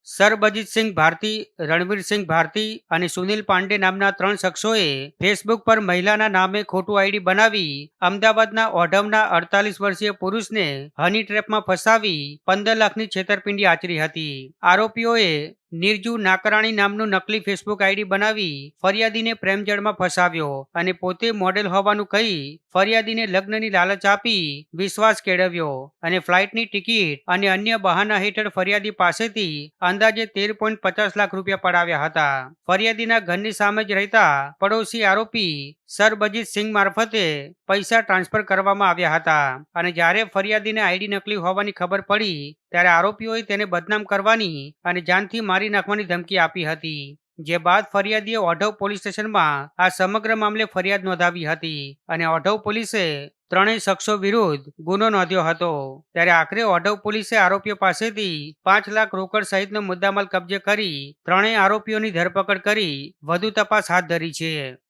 સરબજીતસિંહ ભારતી, રણવીરસિંહ ભારતી અને સુનિલ પાંડે નામના 3 શખ્સોએ ફેસબુક પર મહિલાના નામે ખોટું આઈડી બનાવી અમદાવાદના ઓઢવના 48 વર્ષીય પુરુષને હની ટ્રેપમાં ફસાવી 15 લાખની છેતરપિંડી આચરી હતી. આરોપીઓએ નિરજુ નાકરાણી નામનું નકલી ફેસબુક આઈડી બનાવી ફરિયાદીને પ્રેમજળમાં ફસાવ્યો અને પોતે મોડેલ હોવાનું કહી ફરિયાદીને લગ્નની લાલચ આપી વિશ્વાસ કેળવ્યો અને ફ્લાઇટની ટિકિટ અને અન્ય બહાના હેઠળ ફરિયાદી પાસેથી અંદાજે 13.50 લાખ રૂપિયા પડાવ્યા હતા. ફરિયાદીના ઘરની સામે જ રહેતા પડોશી આરોપી સરબજીતસિંહ મારફતે પૈસા ટ્રાન્સફર કરવામાં આવ્યા હતા અને જ્યારે ફરિયાદીને આઈડી નકલી હોવાની ખબર પડી ત્યારે આરોપીઓએ તેને બદનામ કરવાની અને જાનથી મારી નાખવાની ધમકી આપી હતી. જે બાદ ફરિયાદીએ ઓઢવ પોલીસ સ્ટેશનમાં આ સમગ્ર મામલે ફરિયાદ નોંધાવી હતી અને ઓઢવ પોલીસે ત્રણેય શખ્સો વિરુદ્ધ ગુનો નોંધ્યો હતો. ત્યારે આખરે ઓઢવ પોલીસે આરોપીઓ પાસેથી 5 લાખ રોકડ સહિતનો મુદ્દામાલ કબજે કરી ત્રણેય આરોપીઓની ધરપકડ કરી વધુ તપાસ હાથ ધરી છે.